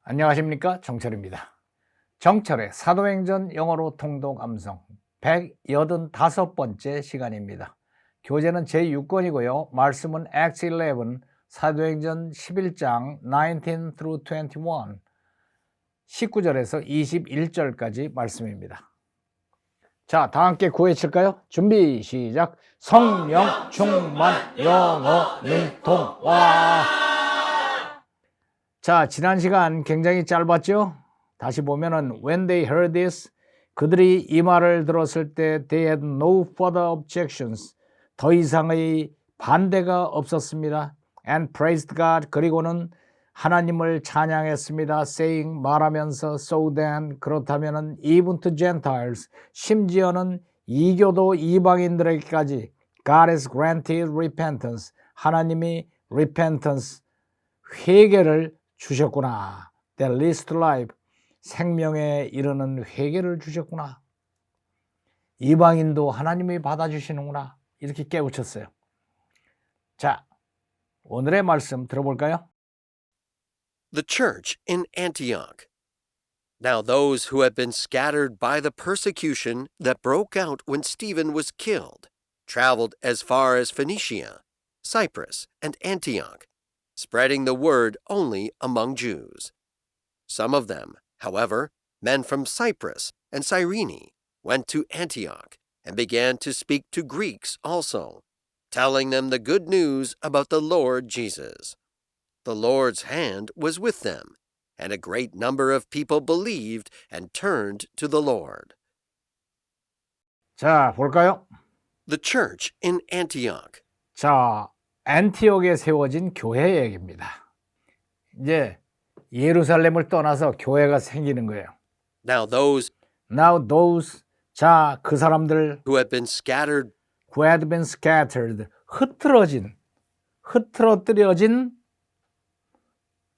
안녕하십니까, 정철입니다. 정철의 사도행전 영어로 통독 암송 185번째 시간입니다. 교재는 제6권이고요. 말씀은 Acts 11, 사도행전 11장 19 through 21, 19절에서 21절까지 말씀입니다. 자, 다 함께 구해칠까요? 준비, 시작. 성령 충만 영어 능통와. 자, 지난 시간 굉장히 짧았죠? 다시 보면은 when they heard this, 그들이 이 말을 들었을 때 they had no further objections, 더 이상의 반대가 없었습니다. and praised God, 그리고는 하나님을 찬양했습니다. saying, 말하면서 so then, 그렇다면은 even to Gentiles, 심지어는 이교도 이방인들에게까지 God has granted repentance, 하나님이 repentance, 회개를 주셨구나. That leads to life, 생명에 이르는 회개를 주셨구나. 이방인도 하나님이 받아주시는구나. 이렇게 깨우쳤어요. 자, 오늘의 말씀 들어볼까요? The church in Antioch. Now those who had been scattered by the persecution that broke out when Stephen was killed traveled as far as Phoenicia, Cyprus, and Antioch, spreading the word only among Jews. Some of them, however, men from Cyprus and Cyrene, went to Antioch and began to speak to Greeks also, telling them the good news about the Lord Jesus. The Lord's hand was with them, and a great number of people believed and turned to the Lord. 자, 볼까요? The church in Antioch. 자, 안티옥에 세워진 교회 얘기입니다. 이제 예루살렘을 떠나서 교회가 생기는 거예요. Now those 자, 그 사람들 who had been scattered who had been scattered, 흐트러뜨려진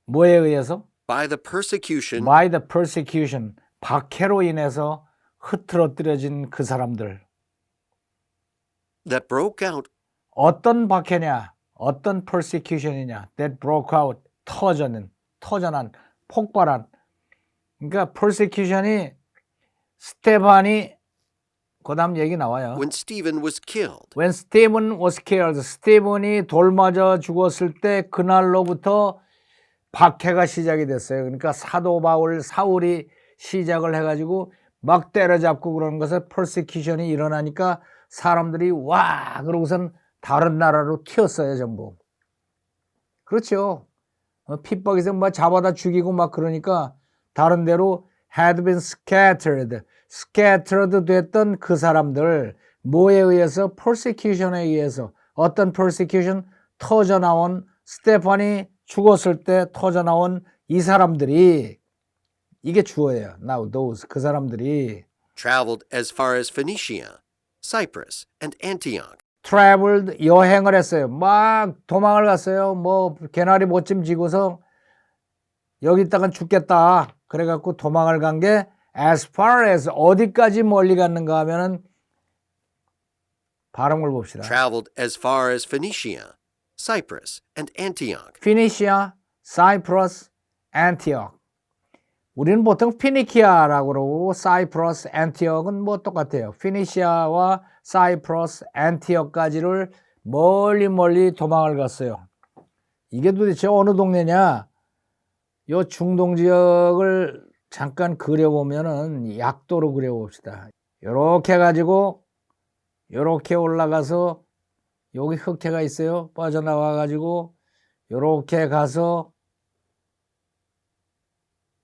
뭐에 의해서? by the persecution by the persecution, 박해로 인해서 흐트러뜨려진 그 사람들. that broke out 어떤 박해냐? 어떤 persecution이냐? that broke out, 터전한, 폭발한. 그러니까 persecution이 스테반이 그 다음 얘기 나와요. when Stephen was killed. When Stephen was killed, 스티븐이 돌 맞아 죽었을 때 그날로부터 박해가 시작이 됐어요. 그러니까 사도 사울이 시작을 해가지고 막 때려잡고 그러는 것에 persecution이 일어나니까 사람들이 와 그러고선 다른 나라로 튀었어요, 전부. 그렇죠. 핍박에서 막 잡아다 죽이고 막 그러니까 다른 데로 had been scattered 됐던 그 사람들 뭐에 의해서? persecution에 의해서. 어떤 persecution? 터져나온 스테판이 죽었을 때 터져나온 이 사람들이, 이게 주어예요. Now those, 그 사람들이 traveled as far as Phoenicia, Cyprus, and Antioch, traveled, 여행을 했어요. 막 도망을 갔어요. 뭐 개나리 못짐 지고서 여기 있다간 죽겠다. 그래갖고 도망을 간 게 as far as, 어디까지 멀리 갔는가 하면은 발음을 봅시다. traveled as far as Phoenicia, Cyprus, and Antioch. 피니시아, 사이프러스, 안티옥. 우리는 보통 피니키아라고 그러고 사이프러스, 안티옥은 뭐 똑같아요. 피니시아와 사이프러스, 안티옥까지를 멀리 도망을 갔어요. 이게 도대체 어느 동네냐? 요 중동 지역을 잠깐 그려보면은 약도로 그려봅시다. 요렇게 해가지고 요렇게 올라가서 여기 흑해가 있어요. 빠져나와 가지고 요렇게 가서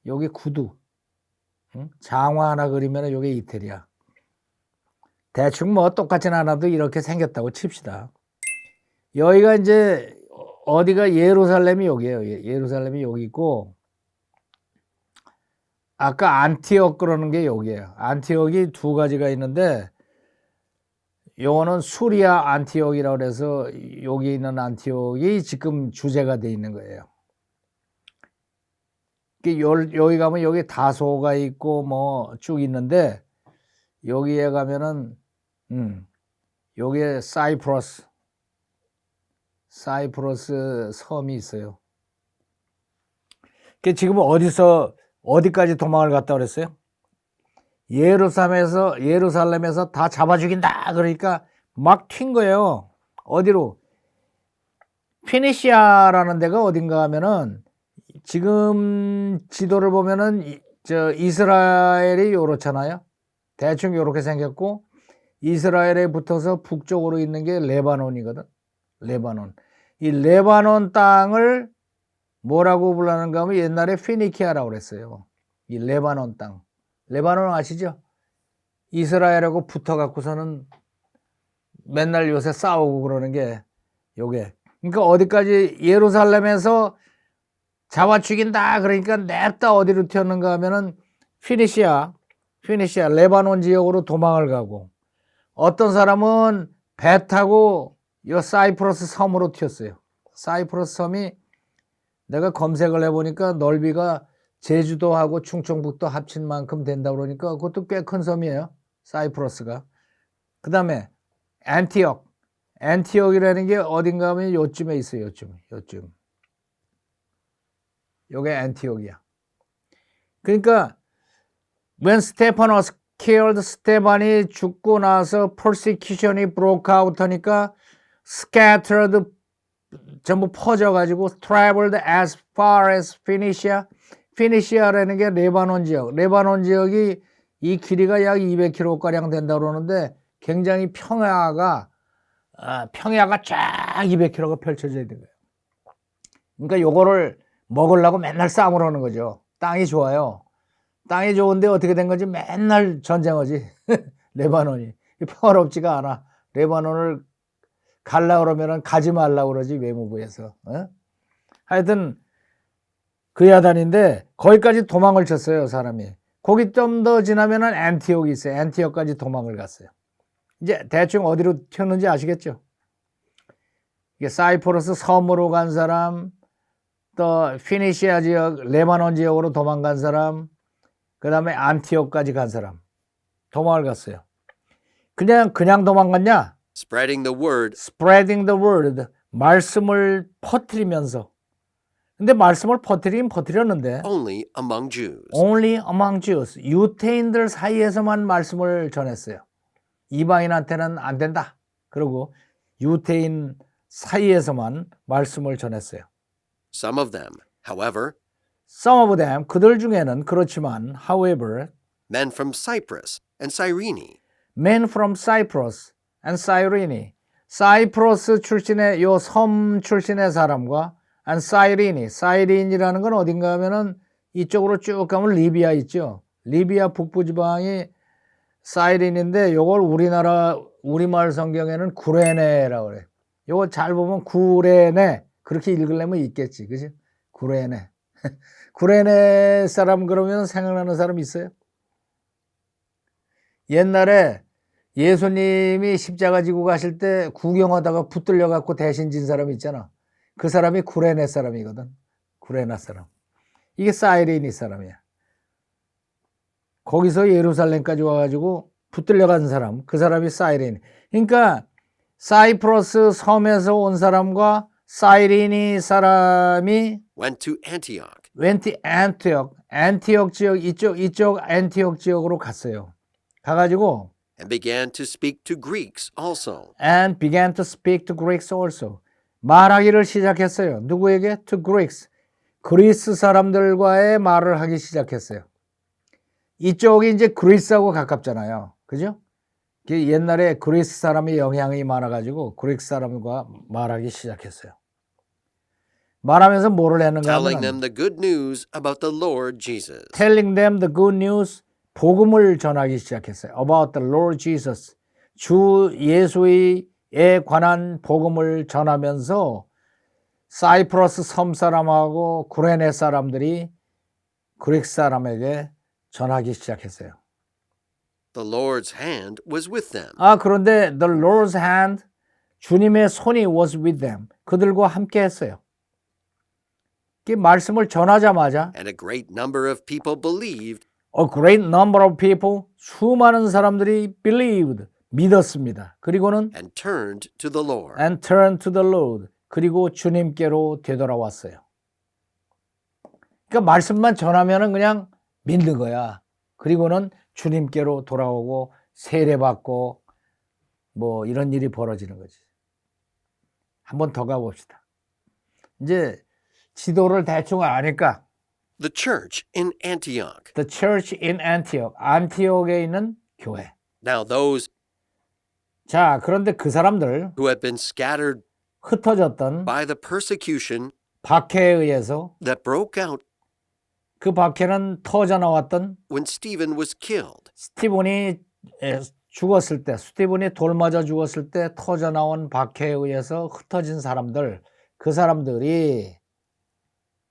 여기 구두, 장화 하나 그리면 요게 이태리야. 대충 뭐 똑같진 않아도 이렇게 생겼다고 칩시다. 여기가 이제 어디가 예루살렘이 여기예요. 예루살렘이 여기 있고 아까 안티옥 그러는 게 여기예요. 안티옥이 두 가지가 있는데 요거는 수리아 안티옥이라고 그래서 여기 있는 안티옥이 지금 주제가 돼 있는 거예요. 여기 가면 여기 다소가 있고 뭐 쭉 있는데 여기에 가면은 여기에 사이프러스 섬이 있어요. 지금 어디까지 도망을 갔다 그랬어요? 예루살렘에서 다 잡아 죽인다 그러니까 막 튄 거예요. 어디로? 피니시아라는 데가 어딘가 하면은 지금 지도를 보면은 이스라엘이 요렇잖아요. 대충 요렇게 생겼고 이스라엘에 붙어서 북쪽으로 있는 게 레바논이거든. 레바논. 이 레바논 땅을 뭐라고 불렀는가 하면 옛날에 피니키아라고 그랬어요. 이 레바논 땅. 레바논 아시죠? 이스라엘하고 붙어 갖고서는 맨날 요새 싸우고 그러는 게 요게. 그러니까 어디까지 예루살렘에서 잡아 죽인다 그러니까 냅다 어디로 튀었는가 하면은 피니시아 레바논 지역으로 도망을 가고 어떤 사람은 배 타고 요 사이프러스 섬으로 튀었어요. 사이프러스 섬이 내가 검색을 해보니까 넓이가 제주도하고 충청북도 합친 만큼 된다 그러니까 그것도 꽤 큰 섬이에요. 사이프러스가. 그 다음에 안티옥이라는 게 어딘가 하면 요쯤에 있어요. 요쯤. 요게 안티옥이야. 그러니까 when Stephen was killed, 스테반이 죽고 나서 persecution이 broke out 하니까 scattered 전부 퍼져가지고 traveled as far as Phoenicia. 피니시아라는 게 레바논 지역. 레바논 지역이 이 길이가 약 200km가량 된다고 그러는데 굉장히 평야가 쫙 200km가 펼쳐져 있는 거예요. 그러니까 요거를 먹으려고 맨날 싸움을 하는 거죠. 땅이 좋아요. 땅이 좋은데 어떻게 된 건지 맨날 전쟁하지. 레바논이. 평화롭지가 않아. 레바논을 갈라 그러면은 가지 말라 그러지 외무부에서. 하여튼 그 야단인데 거기까지 도망을 쳤어요, 사람이. 거기 좀 더 지나면은 안티옥이 있어요. 안티옥까지 도망을 갔어요. 이제 대충 어디로 튀었는지 아시겠죠? 이게 사이프러스 섬으로 간 사람, 또 피니시아 지역, 레바논 지역으로 도망간 사람, 그 다음에 안티옥까지 간 사람. 도망을 갔어요. 그냥 도망갔냐? Spreading the word. Spreading the word. 말씀을 퍼뜨리면서. 근데 말씀을 퍼뜨렸는데 Only among Jews. Only among Jews. 유태인들 사이에서만 말씀을 전했어요. 이방인한테는 안 된다. 그리고 유태인 사이에서만 말씀을 전했어요. Some of them, however, Some of them, 그들 중에는 그렇지만 however, men from Cyprus and Cyrene, men from Cyprus and Cyrene, 사이프러스 출신의 요 섬 출신의 사람과 and 사이린이라는 건 어딘가 하면은 이쪽으로 쭉 가면 리비아 있죠. 리비아 북부 지방이 사이린인데 요걸 우리말 성경에는 구레네라고 그래. 요거 잘 보면 구레네 그렇게 읽으려면 있겠지. 그지? 구레네. 구레네 사람 그러면 생각나는 사람 있어요? 옛날에 예수님이 십자가 지고 가실 때 구경하다가 붙들려 갖고 대신 진 사람 있잖아. 그 사람이 구레네 사람이거든. 구레나 사람. 이게 사이리니 사람이야. 거기서 예루살렘까지 와가지고 붙들려 간 사람. 그 사람이 사이리니. 그러니까 사이프러스 섬에서 온 사람과 사이리니 사람이 went to Antioch. 안티옥 지역 이쪽 안티옥 지역으로 갔어요. 가가지고 And began to speak to Greeks also. and began to speak to Greeks also. 말하기를 시작했어요. 누구에게? To Greeks. 그리스 사람들과의 말을 하기 시작했어요. 이쪽이 이제 그리스하고 가깝잖아요. 그죠? 옛날에 그리스 사람의 영향이 많아가지고 그리스 사람과 말하기 시작했어요. 말하면서 뭐를 했는가 Telling 하면 them the good news about the Lord Jesus. telling them the good news, 복음을 전하기 시작했어요. About the Lord Jesus. 주 예수에 관한 복음을 전하면서 사이프러스 섬 사람하고 구레네 사람들이 그리스 사람에게 전하기 시작했어요. The Lord's hand was with them. 그런데 the Lord's hand, 주님의 손이 was with them. 그들과 함께 했어요. 그 말씀을 전하자마자 And a great number of people believed. A great number of people, 수많은 사람들이 believed, 믿었습니다. 그리고는 And turned to the Lord. and turned to the Lord, 그리고 주님께로 되돌아왔어요. 그러니까 말씀만 전하면은 그냥 믿는 거야. 그리고는 주님께로 돌아오고 세례받고 뭐 이런 일이 벌어지는 거지. 한번 더 가봅시다. 이제 지도를 대충 아니까 The church in Antioch. The church in Antioch, 안티옥에 있는 교회. Now those 자, 그런데 그 사람들 who had been scattered 흩어졌던 by the persecution 박해에 의해서 that broke out 그 박해는 터져 나왔던 when Stephen was killed. 스티븐이 죽었을 때, 스티븐이 돌 맞아 죽었을 때 터져 나온 박해에 의해서 흩어진 사람들, 그 사람들이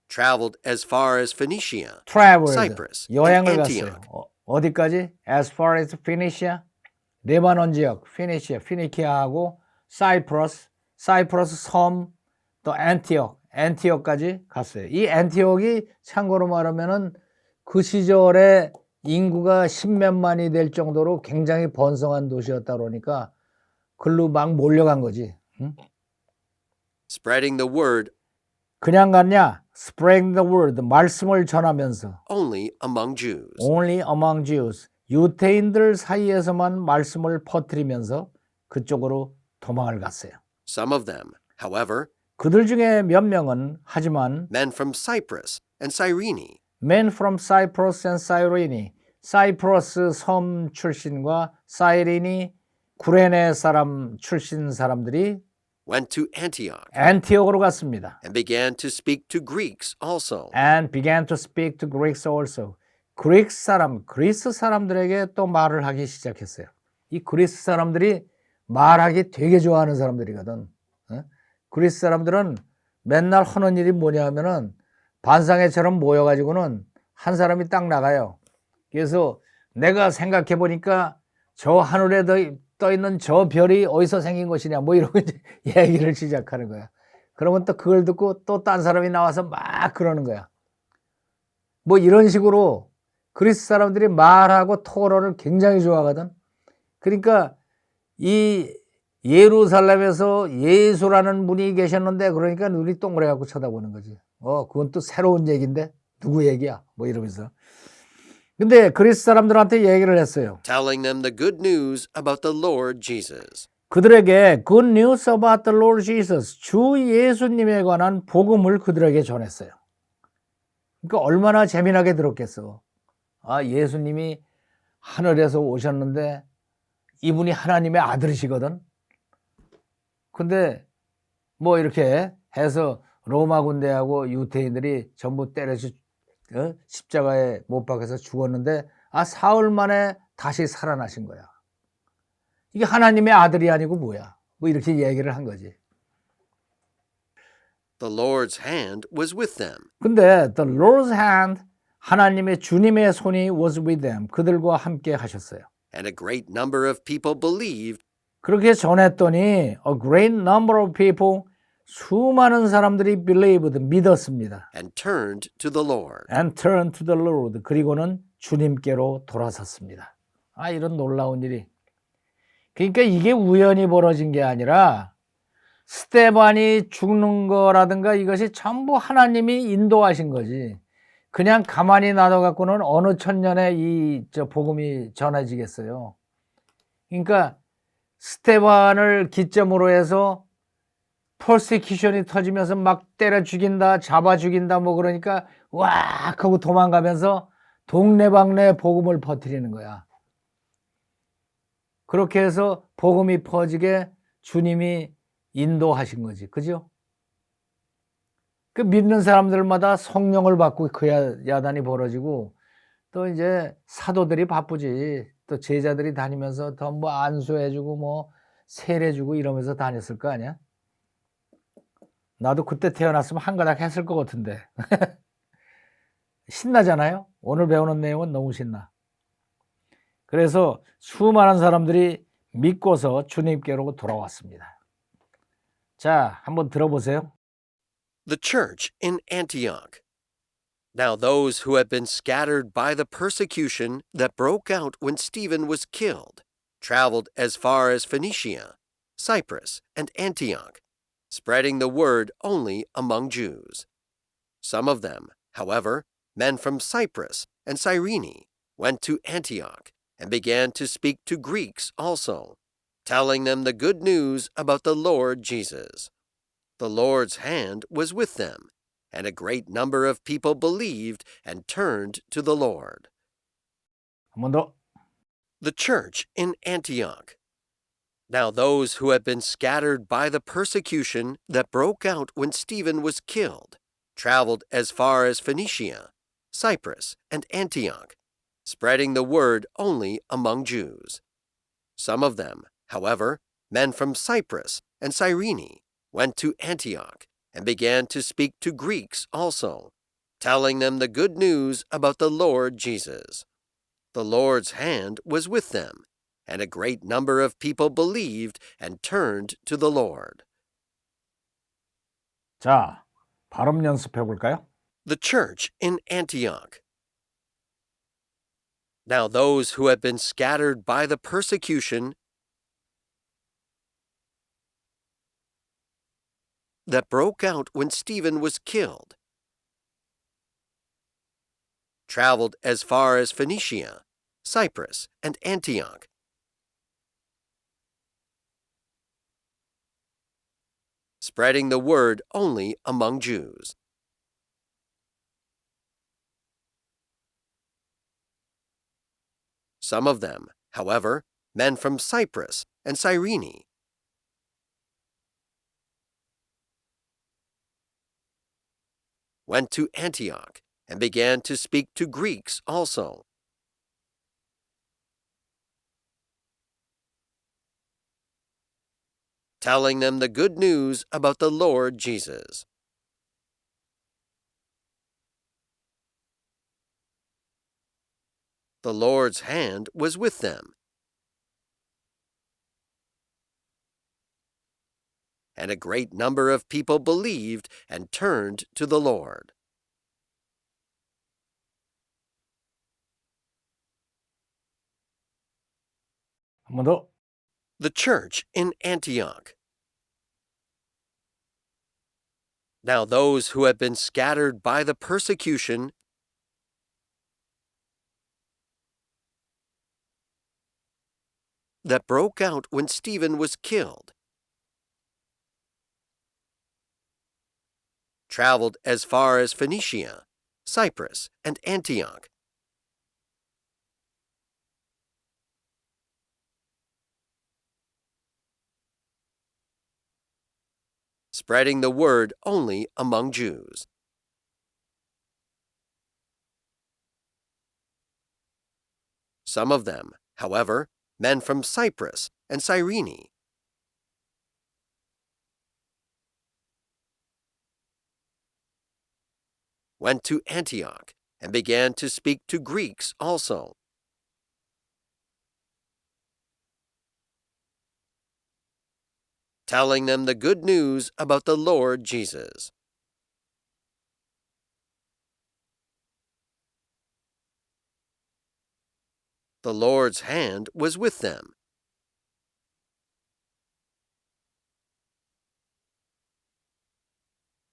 Traveled as far as Phoenicia, traveled, Cyprus, 여행을 and 갔어요. Antioch. 어디까지? As far as Phoenicia, 레바논 지역, 피니키아하고 사이프러스 섬, 또 안티옥까지 갔어요. 이 안티옥이 참고로 말하면은 그 시절에 인구가 10몇만이 될 정도로 굉장히 번성한 도시였다 그러니까 글로 막 몰려간 거지. 응? Spreading the word 그냥 갔냐? Spreading the word, 말씀을 전하면서 only among Jews. only among Jews, 유대인들 사이에서만 말씀을 퍼뜨리면서 그쪽으로 도망을 갔어요. Some of them, however, 그들 중에 몇 명은 하지만 men from Cyprus and Cyrene, men from Cyprus and Cyrene, 사이프러스 섬 출신과 사이린이 구레네 사람 출신 사람들이 went to Antioch 안티옥으로 갔습니다. and began to speak to Greeks also. And began to speak to Greeks also. 그리스 사람들에게 또 말을 하기 시작했어요. 이 그리스 사람들이 말하기 되게 좋아하는 사람들이거든. 그리스 사람들은 맨날 하는 일이 뭐냐 하면은 반상회처럼 모여가지고는 한 사람이 딱 나가요. 그래서 내가 생각해 보니까 저 하늘에 떠 있는 저 별이 어디서 생긴 것이냐 뭐 이러고 이제 얘기를 시작하는 거야. 그러면 또 그걸 듣고 또 딴 사람이 나와서 막 그러는 거야. 뭐 이런 식으로 그리스 사람들이 말하고 토론을 굉장히 좋아하거든. 그러니까 이 예루살렘에서 예수라는 분이 계셨는데 그러니까 눈이 동그래 갖고 쳐다보는 거지. 그건 또 새로운 얘기인데 누구 얘기야? 뭐 이러면서. 근데 그리스 사람들한테 얘기를 했어요. Telling them the good news about the Lord Jesus. 그들에게 good news about the Lord Jesus, 주 예수님에 관한 복음을 그들에게 전했어요. 그러니까 얼마나 재미나게 들었겠어. 아, 예수님이 하늘에서 오셨는데 이분이 하나님의 아들이시거든. 근데 뭐 이렇게 해서 로마 군대하고 유대인들이 전부 때려서 십자가에 못 박혀서 죽었는데 사흘 만에 다시 살아나신 거야. 이게 하나님의 아들이 아니고 뭐야. 뭐 이렇게 얘기를 한 거지. The Lord's hand was with them. 근데 the Lord's hand, 하나님의 주님의 손이 was with them. 그들과 함께 하셨어요. And a great number of people believed. 그렇게 전했더니 a great number of people, 수많은 사람들이 believed, 믿었습니다. And turned to the Lord. And turned to the Lord. 그리고는 주님께로 돌아섰습니다. 이런 놀라운 일이. 그러니까 이게 우연히 벌어진 게 아니라 스데반이 죽는 거라든가 이것이 전부 하나님이 인도하신 거지. 그냥 가만히 놔둬갖고는 어느 천년에 이 복음이 전해지겠어요. 그러니까 스데반을 기점으로 해서 퍼시큐션이 터지면서 막 때려 죽인다, 잡아 죽인다 뭐 그러니까 와 하고 도망가면서 동네방네 복음을 퍼뜨리는 거야. 그렇게 해서 복음이 퍼지게 주님이 인도하신 거지. 그죠? 그 믿는 사람들마다 성령을 받고 그 야단이 벌어지고 또 이제 사도들이 바쁘지. 또 제자들이 다니면서 더 뭐 안수해주고 뭐 세례주고 이러면서 다녔을 거 아니야? 나도 그때 태어났으면 한가닥 했을 것 같은데. 신나잖아요? 오늘 배우는 내용은 너무 신나. 그래서 수많은 사람들이 믿고서 주님께로 돌아왔습니다. 자, 한번 들어보세요. The church in Antioch. Now those who had been scattered by the persecution that broke out when Stephen was killed traveled as far as Phoenicia, Cyprus, and Antioch, spreading the word only among Jews. Some of them, however, men from Cyprus and Cyrene went to Antioch and began to speak to Greeks also, telling them the good news about the Lord Jesus. The Lord's hand was with them, and a great number of people believed and turned to the Lord. 한 번 더. The church in Antioch. Now those who had been scattered by the persecution that broke out when Stephen was killed traveled as far as Phoenicia, Cyprus, and Antioch, spreading the word only among Jews. Some of them, however, men from Cyprus and Cyrene, went to Antioch and began to speak to Greeks also, telling them the good news about the Lord Jesus. The Lord's hand was with them, and a great number of people believed and turned to the Lord. 자, 발음 연습해 볼까요? The church in Antioch. Now those who had been scattered by the persecution that broke out when Stephen was killed traveled as far as Phoenicia, Cyprus, and Antioch, spreading the word only among Jews. Some of them, however, men from Cyprus and Cyrene, went to Antioch and began to speak to Greeks also. Telling them the good news about the Lord Jesus. The Lord's hand was with them, and a great number of people believed and turned to the Lord. 한 번 더. The church in Antioch. Now those who had been scattered by the persecution that broke out when Stephen was killed traveled as far as Phoenicia, Cyprus, and Antioch, spreading the word only among Jews. Some of them, however, men from Cyprus and Cyrene, went to Antioch and began to speak to Greeks also. Telling them the good news about the Lord Jesus. The Lord's hand was with them,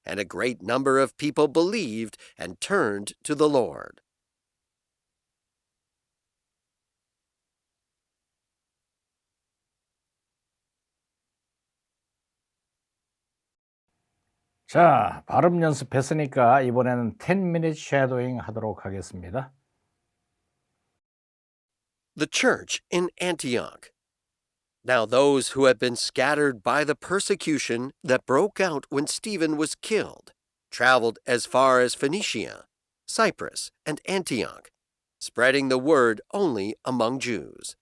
and a great number of people believed and turned to the Lord. 자, 발음 연습했으니까 이번에는 10-minute shadowing 하도록 하겠습니다. The church in Antioch. Now those who had been scattered by the persecution that broke out when Stephen was killed traveled as far as Phoenicia, Cyprus, and Antioch, spreading the word only among Jews.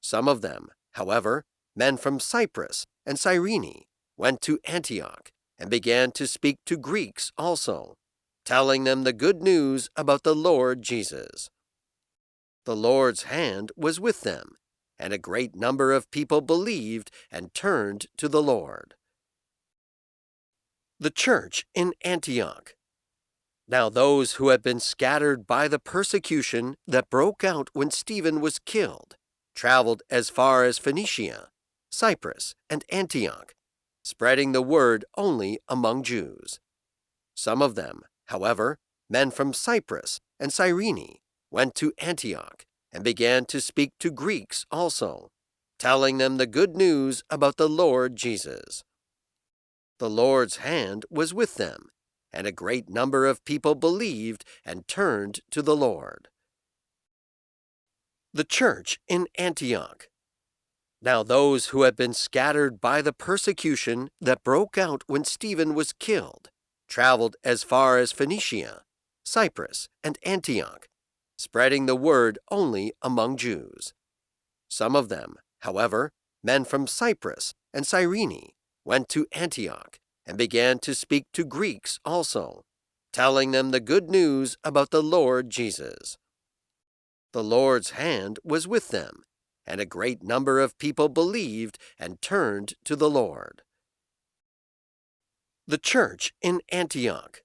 Some of them, however, men from Cyprus and Cyrene, went to Antioch and began to speak to Greeks also, telling them the good news about the Lord Jesus. The Lord's hand was with them, and a great number of people believed and turned to the Lord. The church in Antioch. Now those who had been scattered by the persecution that broke out when Stephen was killed traveled as far as Phoenicia, Cyprus, and Antioch, spreading the word only among Jews. Some of them, however, men from Cyprus and Cyrene went to Antioch and began to speak to Greeks also, telling them the good news about the Lord Jesus. The Lord's hand was with them, and a great number of people believed and turned to the Lord. The church in Antioch. Now those who had been scattered by the persecution that broke out when Stephen was killed traveled as far as Phoenicia, Cyprus, and Antioch, spreading the word only among Jews. Some of them, however, men from Cyprus and Cyrene, went to Antioch and began to speak to Greeks also, telling them the good news about the Lord Jesus. The Lord's hand was with them, and a great number of people believed and turned to the Lord. The church in Antioch.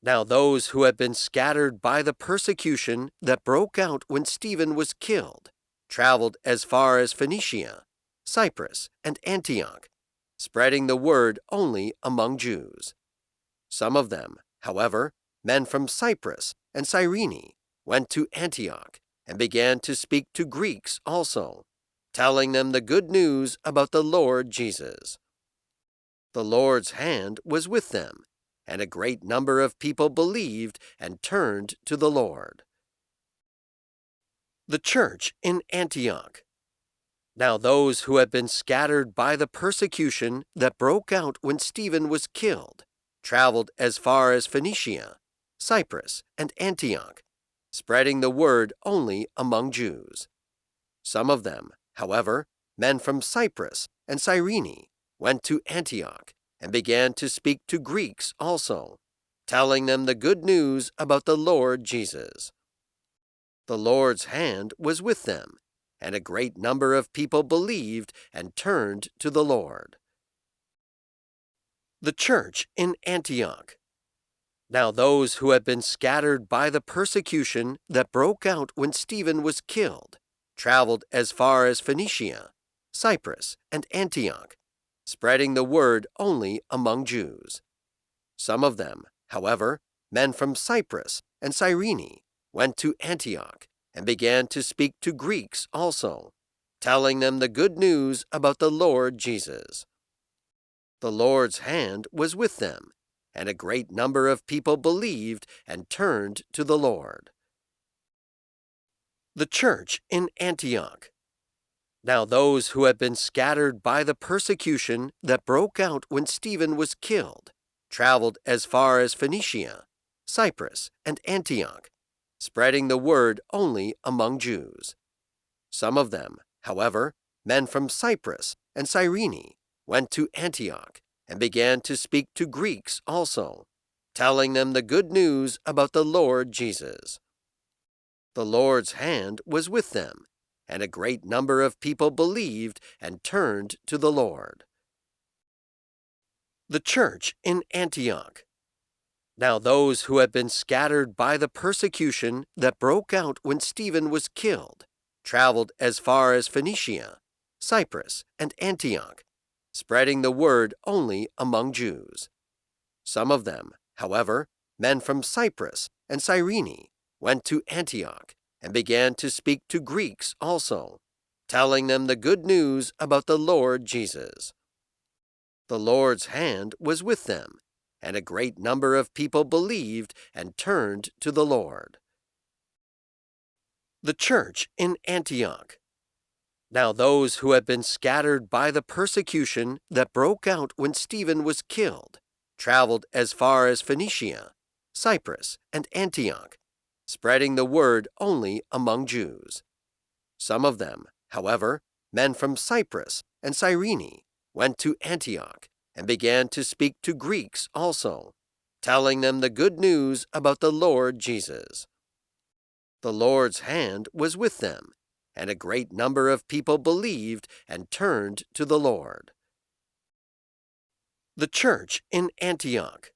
Now those who had been scattered by the persecution that broke out when Stephen was killed traveled as far as Phoenicia, Cyprus, and Antioch, spreading the word only among Jews. Some of them, however, men from Cyprus and Cyrene, went to Antioch and began to speak to Greeks also, telling them the good news about the Lord Jesus. The Lord's hand was with them, and a great number of people believed and turned to the Lord. The church in Antioch. Now those who had been scattered by the persecution that broke out when Stephen was killed traveled as far as Phoenicia, Cyprus, and Antioch, spreading the word only among Jews. Some of them, however, men from Cyprus and Cyrene, went to Antioch and began to speak to Greeks also, telling them the good news about the Lord Jesus. The Lord's hand was with them, and a great number of people believed and turned to the Lord. The church in Antioch. Now those who had been scattered by the persecution that broke out when Stephen was killed traveled as far as Phoenicia, Cyprus, and Antioch, spreading the word only among Jews. Some of them, however, men from Cyprus and Cyrene, went to Antioch and began to speak to Greeks also, telling them the good news about the Lord Jesus. The Lord's hand was with them, and a great number of people believed and turned to the Lord. The church in Antioch. Now those who had been scattered by the persecution that broke out when Stephen was killed traveled as far as Phoenicia, Cyprus, and Antioch, spreading the word only among Jews. Some of them, however, men from Cyprus and Cyrene, went to Antioch and began to speak to Greeks also, telling them the good news about the Lord Jesus. The Lord's hand was with them, and a great number of people believed and turned to the Lord. The church in Antioch. Now those who had been scattered by the persecution that broke out when Stephen was killed traveled as far as Phoenicia, Cyprus, and Antioch, spreading the word only among Jews. Some of them, however, men from Cyprus and Cyrene, went to Antioch and began to speak to Greeks also, telling them the good news about the Lord Jesus. The Lord's hand was with them, and a great number of people believed and turned to the Lord. The church in Antioch. Now those who had been scattered by the persecution that broke out when Stephen was killed traveled as far as Phoenicia, Cyprus, and Antioch, spreading the word only among Jews. Some of them, however, men from Cyprus and Cyrene, went to Antioch and began to speak to Greeks also, telling them the good news about the Lord Jesus. The Lord's hand was with them, and a great number of people believed and turned to the Lord. The church in Antioch.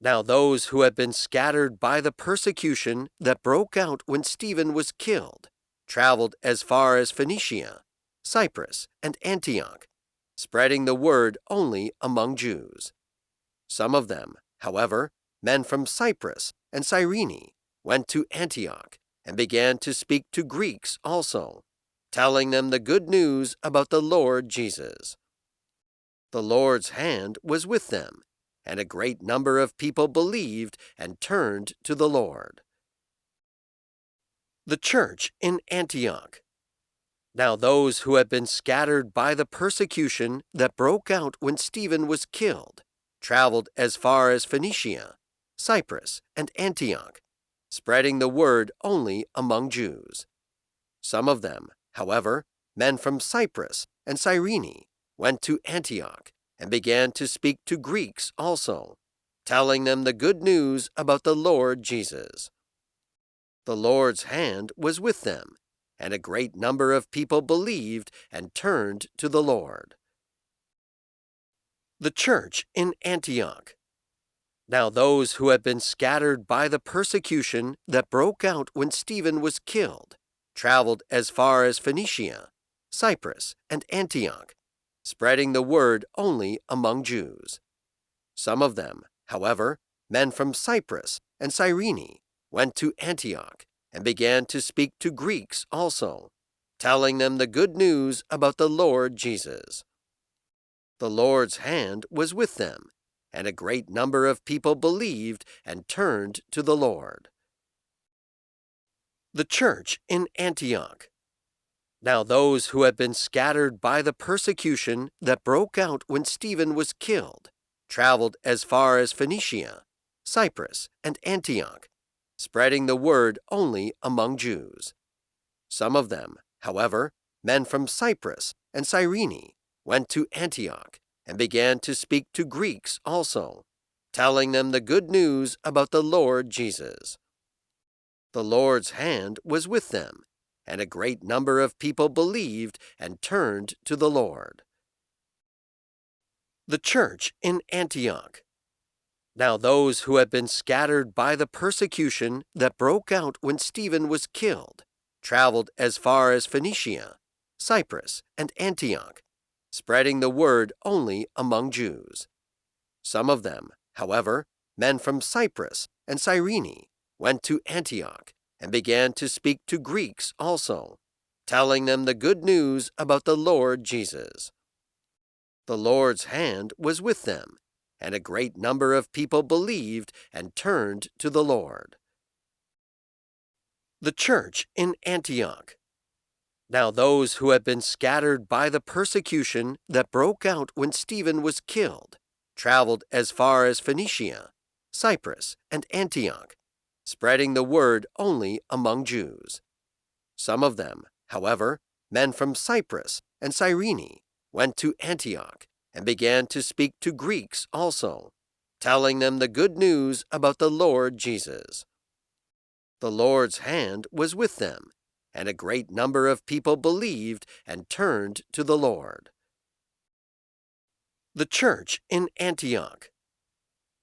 Now those who had been scattered by the persecution that broke out when Stephen was killed traveled as far as Phoenicia, Cyprus, and Antioch, spreading the word only among Jews. Some of them, however, men from Cyprus and Cyrene went to Antioch and began to speak to Greeks also, telling them the good news about the Lord Jesus. The Lord's hand was with them, and a great number of people believed and turned to the Lord. The church in Antioch. Now those who had been scattered by the persecution that broke out when Stephen was killed traveled as far as Phoenicia, Cyprus, and Antioch, spreading the word only among Jews. Some of them, however, men from Cyprus and Cyrene, went to Antioch and began to speak to Greeks also, telling them the good news about the Lord Jesus. The Lord's hand was with them, and a great number of people believed and turned to the Lord. The church in Antioch. Now those who had been scattered by the persecution that broke out when Stephen was killed traveled as far as Phoenicia, Cyprus, and Antioch, spreading the word only among Jews. Some of them, however, men from Cyprus and Cyrene, went to Antioch and began to speak to Greeks also, telling them the good news about the Lord Jesus. The Lord's hand was with them, and a great number of people believed and turned to the Lord. The church in Antioch. Now those who had been scattered by the persecution that broke out when Stephen was killed traveled as far as Phoenicia, Cyprus, and Antioch, spreading the word only among Jews. Some of them, however, men from Cyprus and Cyrene, went to Antioch and began to speak to Greeks also, telling them the good news about the Lord Jesus. The Lord's hand was with them, and a great number of people believed and turned to the Lord. The church in Antioch. Now those who had been scattered by the persecution that broke out when Stephen was killed traveled as far as Phoenicia, Cyprus, and Antioch, spreading the word only among Jews. Some of them, however, men from Cyprus and Cyrene, went to Antioch and began to speak to Greeks also, telling them the good news about the Lord Jesus. The Lord's hand was with them, and a great number of people believed and turned to the Lord. The church in Antioch. Now those who had been scattered by the persecution that broke out when Stephen was killed traveled as far as Phoenicia, Cyprus, and Antioch, spreading the word only among Jews. Some of them, however, men from Cyprus and Cyrene, went to Antioch and began to speak to Greeks also, telling them the good news about the Lord Jesus. The Lord's hand was with them, and a great number of people believed and turned to the Lord. The church in Antioch.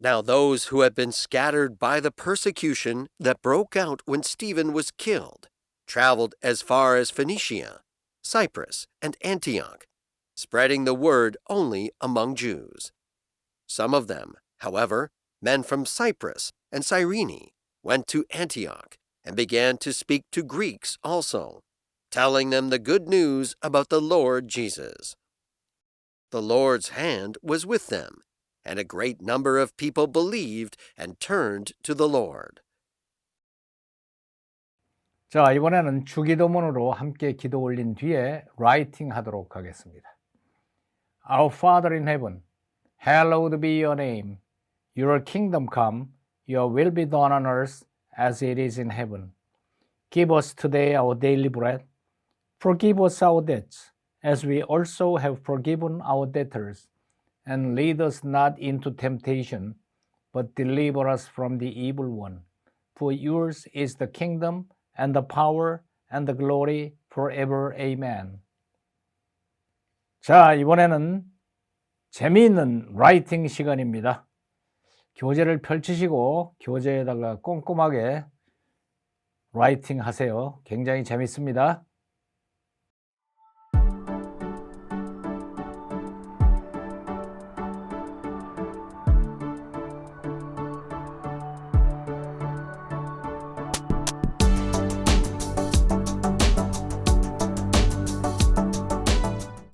Now those who had been scattered by the persecution that broke out when Stephen was killed traveled as far as Phoenicia, Cyprus, and Antioch, spreading the word only among Jews. Some of them, however, men from Cyprus and Cyrene, went to Antioch and began to speak to Greeks also, telling them the good news about the Lord Jesus. The Lord's hand was with them, and a great number of people believed and turned to the Lord. 자, 이번에는 주기도문으로 함께 기도 올린 뒤에 라이팅 하도록 하겠습니다. Our Father in heaven, hallowed be your name. Your kingdom come, your will be done on earth as it is in heaven. Give us today our daily bread. Forgive us our debts, as we also have forgiven our debtors. And lead us not into temptation, but deliver us from the evil one. For yours is the kingdom, and the power, and the glory forever. Amen. 자, 이번에는 재미있는 라이팅 시간입니다. 교재를 펼치시고 교재에다가 꼼꼼하게 라이팅 하세요. 굉장히 재밌습니다.